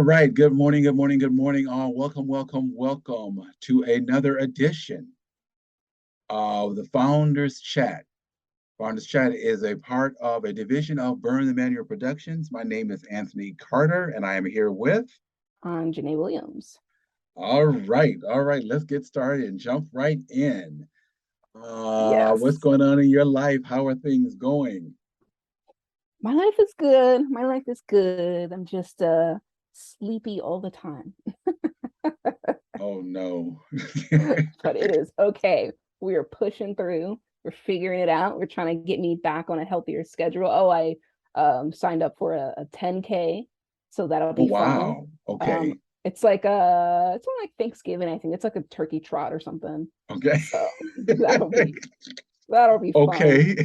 right. Good morning. Good morning. Good morning, all. Welcome, welcome, welcome to another edition of the Founders Chat. Founders Chat is a part of a division of Burn the Manual Productions. My name is Anthony Carter, and I am here with OnJonet Williams. All right. All right. Let's get started and jump right in. What's Yes. going on in your life? How are things going? My life is good. My life is good. I'm just sleepy all the time. Oh no. But it is okay. We are pushing through. We're figuring it out. We're trying to get me back on a healthier schedule. Oh, I signed up for a 10K, so that'll Oh be fun. wow. Okay. It's on like Thanksgiving, I think. It's like a turkey trot or something. Okay. So that'll be fun. Okay.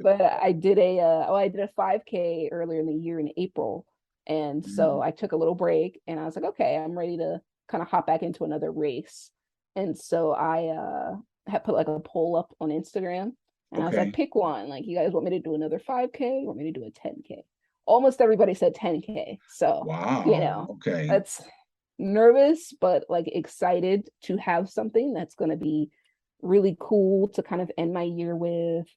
But I did a 5K earlier in the year in April. And so Mhm. I took a little break and I was like, okay, I'm ready to kind of hop back into another race. And so I had put like a poll up on Instagram and I was like, Okay. pick one. Like, you guys want me to do another 5K? Want me to do a 10K? Almost everybody said 10K. So, Wow. Okay. that's nervous, but like excited to have something that's going to be really cool to kind of end my year with.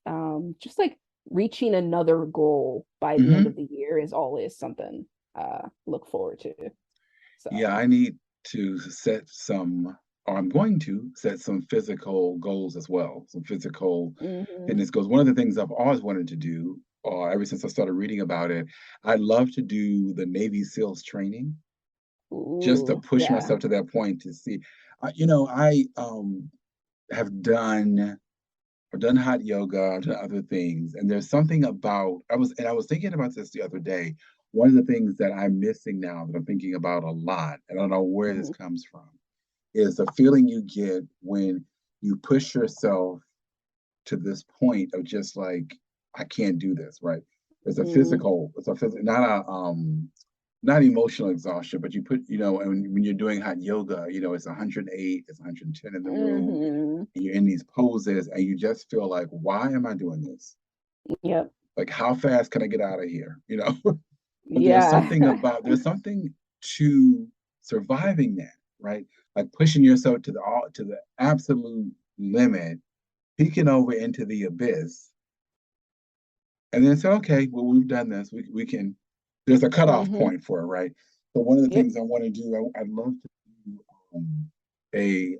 Just like reaching another goal by the end Hmm. of the year is always something look forward to. So Yeah, I need to set some, or I'm going to set some physical goals as well. Some physical mhm. fitness goals. One of the things I've always wanted to do, or ever since I started reading about it, I'd love to do the Navy SEALs training just to Ooh, push yeah. myself to that point to see. I have done I've done hot yoga, I've done other things, and there's something about I was thinking about this the other day. One of the things that I'm missing now that I'm thinking about a lot, and I don't know where this Mhm. comes from, is the feeling you get when you push yourself to this point of just like, I can't do this, right? Mhm. It's a physical, not emotional exhaustion, but and when you're doing hot yoga, it's 108, it's 110 in the room, Mhm. and you're in these poses, and you just feel like, why am I doing this? Yep. Like, how fast can I get out of here? But Yeah. there's something to surviving that, right? Like pushing yourself to the absolute limit, peeking over into the abyss, and then say, okay, well, we've done this. We can. There's a cutoff Mhm. point for it, right? So one of the Yep. things I want to do, I'd love to do a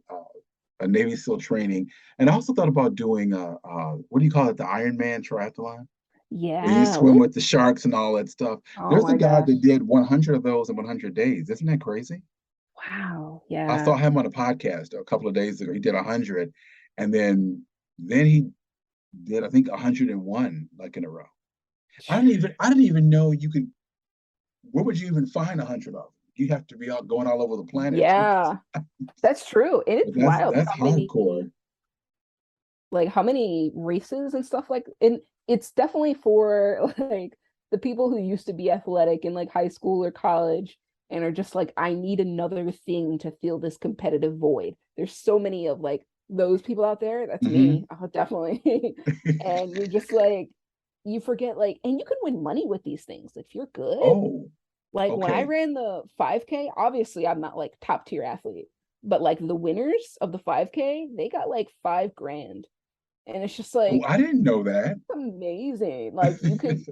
Navy SEAL training, and I also thought about doing what do you call it, the Ironman triathlon, where you Yeah. swim Ooh. with the sharks and all that stuff. Oh There's a my guy gosh. that did 100 of those in 100 days. Isn't that crazy? Wow. I saw Yeah. him on a podcast a couple of days ago. He did 100, and then he did, I think, 101 like in a row. I didn't even know you could. Where would you even find 100 of them? You have to be out going all over the planet to. Yeah. That's true. And But it's that's wild that's hardcore. how many races and stuff like, and it's definitely for like the people who used to be athletic in like high school or college and are just like, I need another thing to fill this competitive void. There's so many of like those people out there. That's Hmm. me. Oh, definitely. And you're just like, you forget, like, and you can win money with these things if you're good. Oh, Like when I okay. ran the 5K, obviously I'm not like top tier athlete, but like the winners of the 5K, they got like 5 grand. And it's just Oh, like I didn't know that. amazing. Like you could,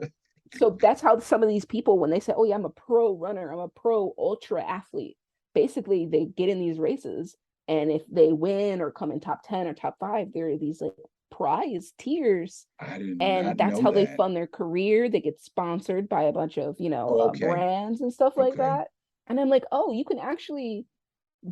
so that's how some of these people, when they say, oh yeah, I'm a pro runner, I'm a pro ultra athlete, basically they get in these races, and if they win or come in top 10 or top 5, there are these like prize tiers, I did and not that's know how they that. fund their career. They get sponsored by a bunch of Oh, okay. brands and stuff like Okay. that. And I'm like, oh, you can actually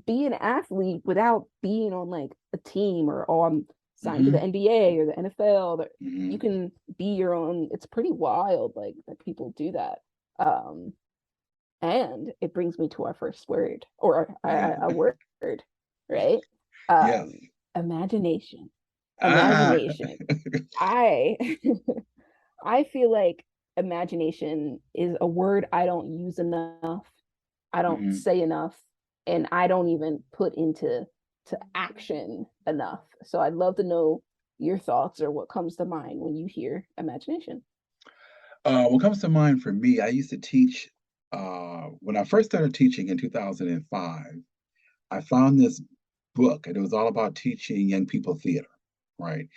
be an athlete without being on like a team, or oh, I'm signed to the Hmm. NBA or the NFL. You Hmm. can be your own. It's pretty wild, like that people do that. Um, and it brings me to our first word, or Yeah. a word, right? Yes. Um, Imagination. Ah. Imagination. I I feel like imagination is a word I don't use enough. I don't Hmm. say enough, and I don't even put into action enough. So I'd love to know your thoughts or what comes to mind when you hear imagination. What comes to mind for me, I used to teach when I first started teaching in 2005, I found this book, and it was all about teaching young people theater, right?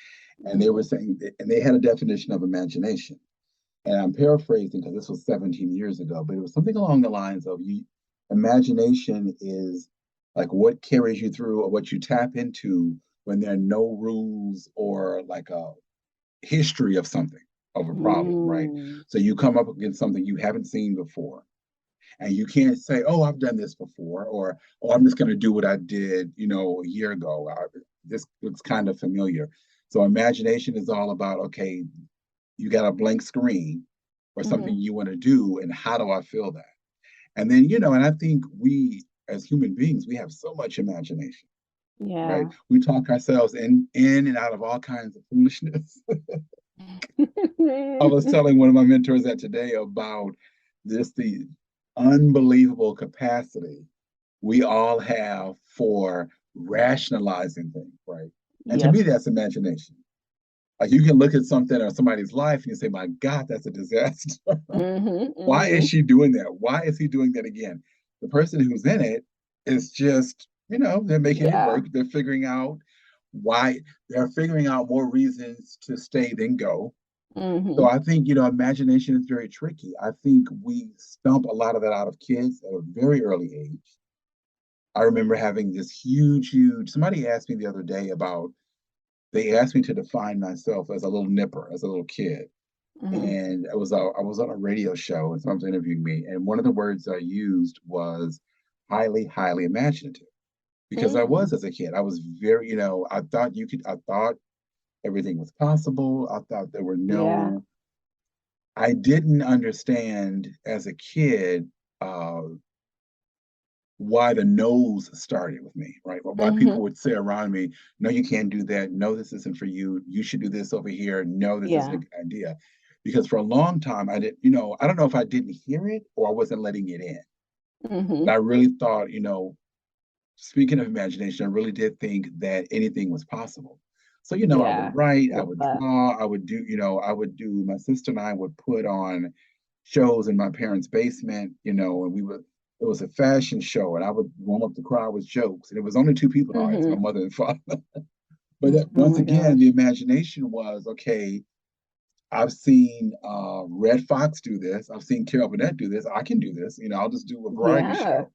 And they were saying, and they had a definition of imagination. And I'm paraphrasing because this was 17 years ago, but it was something along the lines of imagination is like what carries you through or what you tap into when there are no rules or like a history of something, of a problem, right? Mm. So you come up against something you haven't seen before. And you can't say, "Oh, I've done this before," or "Oh, I'm just going to do what I did, a year ago. This looks kind of familiar." So imagination is all about, okay, you got a blank screen or something Hmm. you want to do, and how do I feel that? And then, and I think we as human beings, we have so much imagination, right? Yeah. We talk ourselves in and out of all kinds of foolishness. I was telling one of my mentors that today about the unbelievable capacity we all have for rationalizing things, right? And to Yep. me, that's imagination. Like you can look at something or somebody's life and you say, my God, that's a disaster. Hmm. Why is Hmm. she doing that? Why is he doing that again? The person who's in it is just, they're making it Yeah. work. They're figuring out why, they're figuring out more reasons to stay than go. So Hmm. I think, imagination is very tricky. I think we stump a lot of that out of kids at a very early age. I remember having this somebody asked me the other day they asked me to define myself as a little nipper, as a little kid. Hmm. And I was on a radio show and someone was interviewing me. And one of the words I used was highly, highly imaginative because I Mm. was as a kid. I was very, I thought everything was possible. I thought there were Yeah. no I didn't understand as a kid uh, why the no's started with me, right? Why people Hmm. would say around me, no, you can't do that. No, this isn't for you. You should do this over here. No, this isn't a Yeah. good idea. Because for a long time, I don't know if I didn't hear it or I wasn't letting it in. Hmm. But I really thought, speaking of imagination, I really did think that anything was possible. So, I would Yeah. write, I Love would that. draw, my sister and I would put on shows in my parents' basement, and it was a fashion show, and I would warm up the crowd with jokes. And it was only two people in the audience, my Hmm. mother and father. But Oh once my again, the gosh. imagination was okay. I've seen Red Fox do this. I've seen Carol Burnett do this. I can do this. I'll just do a variety Yeah. show.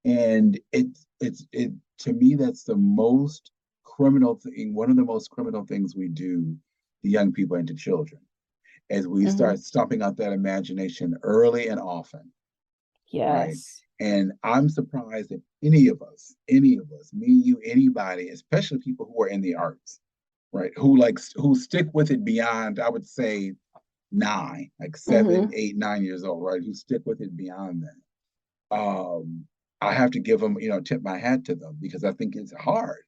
And it to me, that's the most criminal thing, one of the most criminal things we do to young people and to children, as we Hmm. start stomping out that imagination early and often, right? Yes. And I'm surprised that any of us, me, you, anybody, especially people who are in the arts, right? Who stick with it beyond, I would say, nine, like Hmm. 7, 8, 9 years old, right? Who stick with it beyond that. I have to give them, tip my hat to them because I think it's hard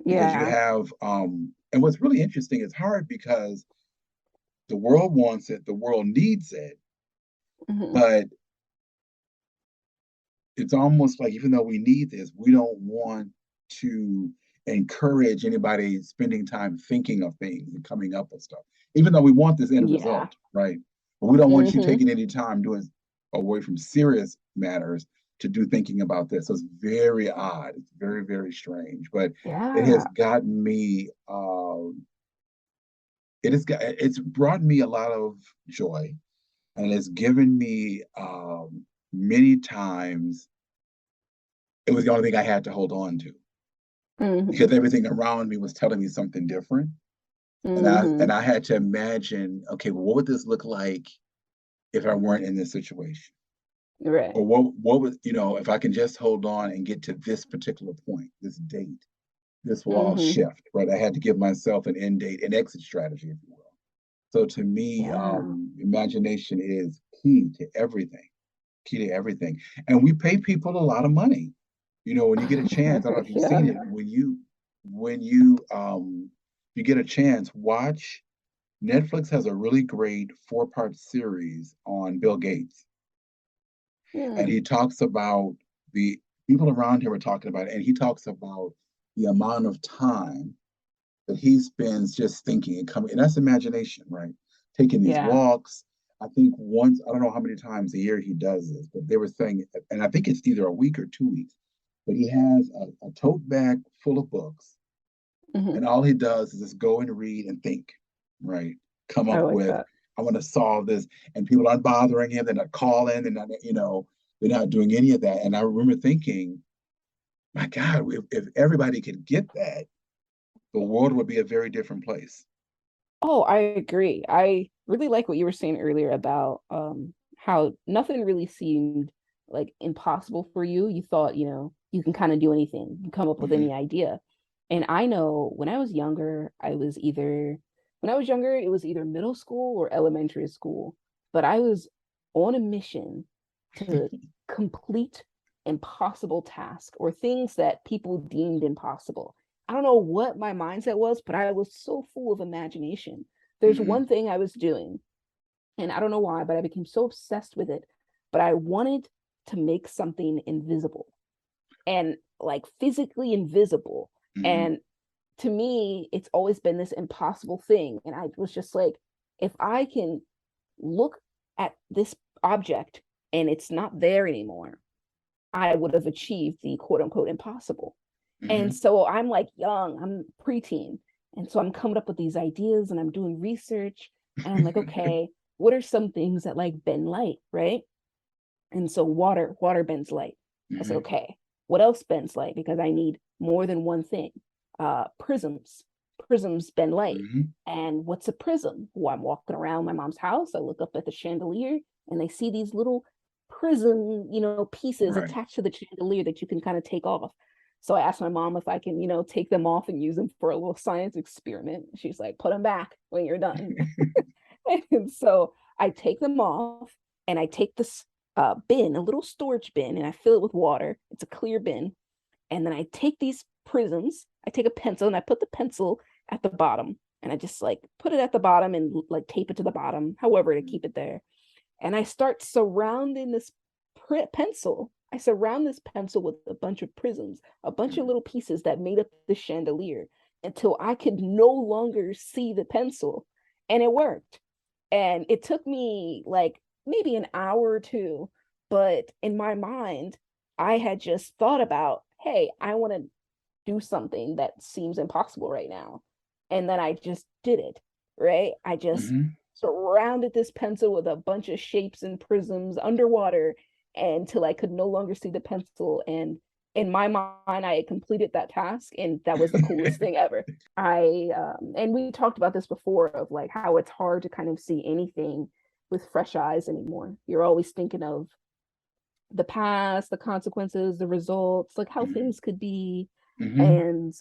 because you Yeah. have, and what's really interesting, it's hard because the world wants it, the world needs it, Hmm. but it's almost like even though we need this, we don't want to encourage anybody spending time thinking of things and coming up with stuff, even though we want this end Yeah. result, right? But we don't want you Hmm. taking any time doing away from serious matters to do thinking about this. So it's very odd. It's very, very strange. But it has Yeah. gotten me. It's brought me a lot of joy, and it's given me many times. It was the only thing I had to hold on to Hmm. because everything around me was telling me something different. And I Hmm. and I had to imagine, okay, well, what would this look like if I weren't in this situation? Right. Or what would, if I can just hold on and get to this particular point, this date, this will all Hmm. shift, right? I had to give myself an end date, an exit strategy, if you will. So to me, Yeah. imagination is key to everything, key to everything. And we pay people a lot of money. When you get a chance, I don't know if you've Yeah. seen it, you get a chance, watch. Netflix has a really great 4-part series on Bill Gates. And Mm. he talks about the people around him are talking about it, and he talks about the amount of time that he spends just thinking and coming, and that's imagination, right? Taking these Yeah. walks. I think once, I don't know how many times a year he does this, but they were saying, and I think it's either a week or 2 weeks, but he has a tote bag full of books, Hmm. and all he does is just go and read and think, right? Come I up like with, that. I want to solve this, and people aren't bothering him. They're not calling, they're not, they're not doing any of that. And I remember thinking, my God, if everybody could get that, the world would be a very different place. Oh, I agree. I really like what you were saying earlier about how nothing really seemed like impossible for you. You thought, you can kind of do anything, you come up with any Mm-hmm. idea. And I know when I was younger, it was either middle school or elementary school, but I was on a mission to complete impossible tasks or things that people deemed impossible. I don't know what my mindset was, but I was so full of imagination. There's Mm-hmm. one thing I was doing, and I don't know why, but I became so obsessed with it. But I wanted to make something invisible and like physically invisible. Mm-hmm. And to me, it's always been this impossible thing. And I was just like, if I can look at this object and it's not there anymore, I would have achieved the quote unquote impossible. Mm-hmm. And so I'm like young, I'm preteen. And so I'm coming up with these ideas and I'm doing research. And I'm like, okay, what are some things that like bend light, right? And so water bends light. I said, Mm-hmm. okay, what else bends light? Because I need more than one thing. Prisms. Prisms bend light. Mm-hmm. And what's a prism? Well, I'm walking around my mom's house. I look up at the chandelier and I see these little prism, pieces Right. attached to the chandelier that you can kind of take off. So I asked my mom if I can, take them off and use them for a little science experiment. She's like, put them back when you're done. And so I take them off and I take this bin, a little storage bin, and I fill it with water. It's a clear bin. And then I take these prisms, I take a pencil and I put the pencil at the bottom. And I just like put it at the bottom and like tape it to the bottom, however, to keep it there. And I start surrounding this pencil. I surround this pencil with a bunch of prisms, a bunch of Mm-hmm. little pieces that made up the chandelier until I could no longer see the pencil. And it worked. And it took me like maybe an hour or two, but in my mind, I had just thought about, hey, I want to do something that seems impossible right now. And then I just did it, right? I just Mm-hmm. surrounded this pencil with a bunch of shapes and prisms underwater until I could no longer see the pencil. And in my mind, I had completed that task, and that was the coolest thing ever. And we talked about this before of like how it's hard to kind of see anything with fresh eyes anymore. You're always thinking of the past, the consequences, the results, like how Mm-hmm. things could be. Mm-hmm. And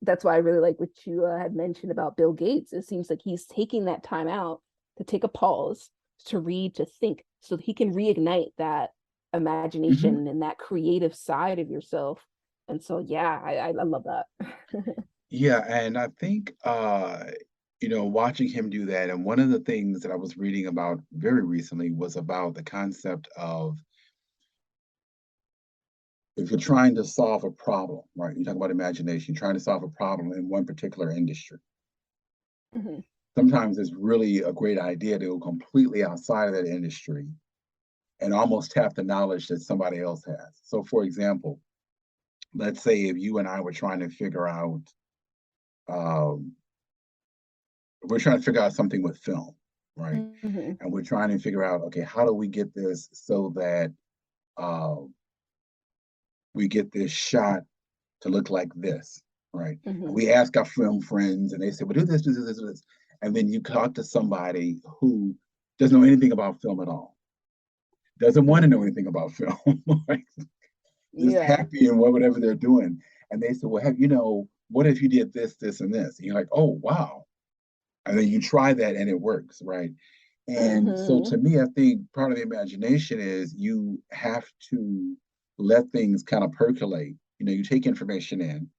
that's why I really like what you had mentioned about Bill Gates. It seems like he's taking that time out to take a pause, to read, to think, so that he can reignite that Mm-hmm. imagination and that creative side of yourself. And so, yeah, I love that. Yeah, and I think watching him do that, and one of the things that I was reading about very recently was about the concept of if you're trying to solve a problem, right? You talk about imagination, trying to solve a problem in one particular industry. Mhm. Sometimes it's really a great idea to go completely outside of that industry and almost tap the knowledge that somebody else has. So, for example, let's say if you and I were trying to figure out, um, we're trying to figure out something with film, right? Mhm. And we're trying to figure out, okay, how do we get this so that uh, we get this shot to look like this, right? And Mhm. we ask our film friends, and they say, well, do this, do this, do this. And then you talk to somebody who doesn't know anything about film at all, doesn't want to know Mhm. anything about film, right? Just Yeah. happy in whatever they're doing. And they say, well, what if you did this, this, and this? And you're like, oh, wow. And then you try that and it works, right? And so Mhm. to me, I think part of the imagination is you have to let things kind of percolate. You take information in,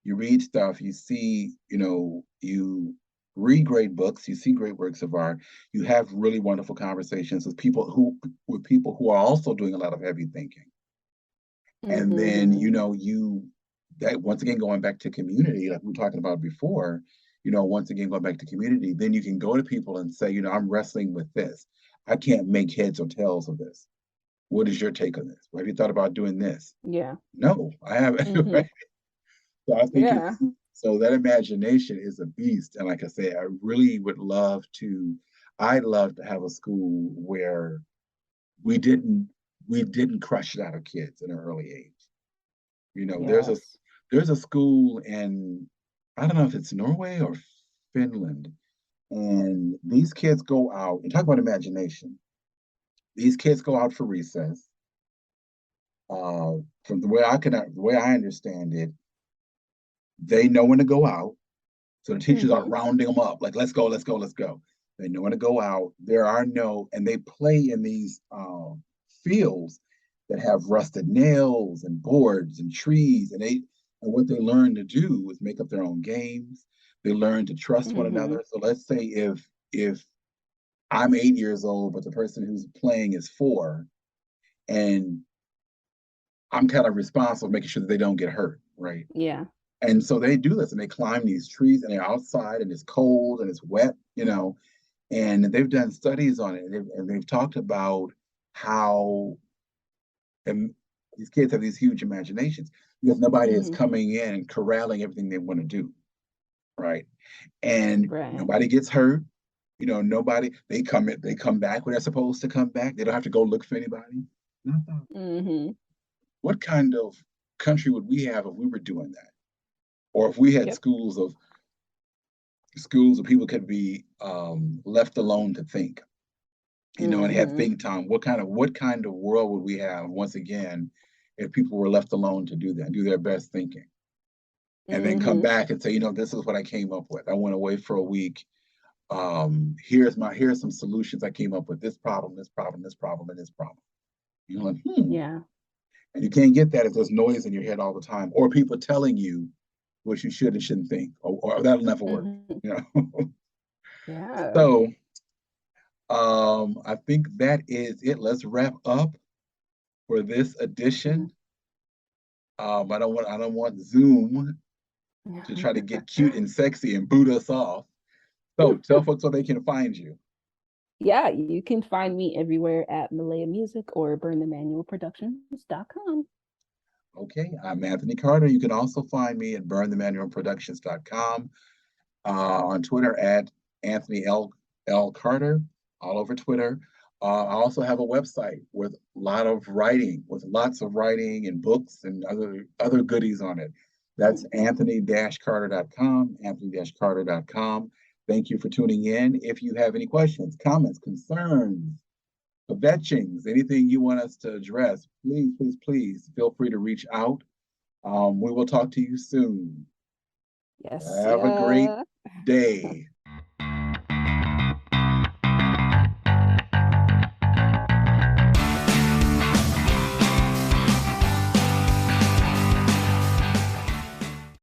you read stuff, you see, you read great books, you see great works of art, you have really wonderful conversations with people who are also doing a lot of heavy thinking. And then, Mhm. you that once again going back to community, like we were talking about before, once again, going back to community, then you can go to people and say, I'm wrestling with this. I can't make heads or tails of this. What is your take on this? Have you thought about doing this? Yeah. No, I haven't. Hmm. Right? So I think Yeah. so that imagination is a beast. And like I say, I really would love to, I'd love to have a school where we didn't we didn't crush it out of kids at an early age. There's a Yes. there's a school in, I don't know if it's Norway or Finland, and these kids go out and talk about imagination. These kids go out for recess. From the way I understand it, they know when to go out. So the teachers aren't Hmm. rounding them up like, let's go, let's go, let's go. They know when to go out. There are no, and they play in these fields that have rusted nails and boards and trees, and what they learn to do is make up their own games. They learn to trust one Hmm. another. So let's say if I'm 8 years old, but the person who's playing is 4, and I'm kind of responsible making sure that they don't get hurt, right? Yeah. And so they do this and they climb these trees and they're outside and it's cold and it's wet, and they've done studies on it, and they've talked about how um, these kids have these huge imaginations because nobody is Hmm. coming in and corralling everything they want to do, right? And Right. nobody gets hurt. Nobody, they come back when they're supposed to come back. They don't have to go look for anybody. And I thought, Hmm. what kind of country would we have if we were doing that? Or if we had Yep. schools where people could be left alone to think, and have Hmm. think time. What kind of world would we have once again if people were left alone to do that, do their best thinking, and then come Hmm. back and say, this is what I came up with. I went away for a week. Here's some solutions I came up with. This problem, this problem, this problem, and this problem. You're like, Yeah. and you can't get that if there's noise in your head all the time, or people telling you what you should and shouldn't think, or that'll never work. Hmm. You know. Yeah. So I think that is it. Let's wrap up for this Yeah. edition. I don't want Zoom to try to get cute and sexy and boot us off. So tell folks where they can find you. Yeah, you can find me everywhere at Malaya Music or burnthemanualproductions.com. Okay, I'm Anthony Carter. You can also find me at burnthemanualproductions.com, on Twitter at Anthony L. Carter, all over Twitter. I also have a website with lots of writing and books and other goodies on it. That's anthony-carter.com, anthony-carter.com. Thank you for tuning in. If you have any questions, comments, concerns, kvetchings, anything you want us to address, please, please, please feel free to reach out. We will talk to you soon. Yes. Have a great day.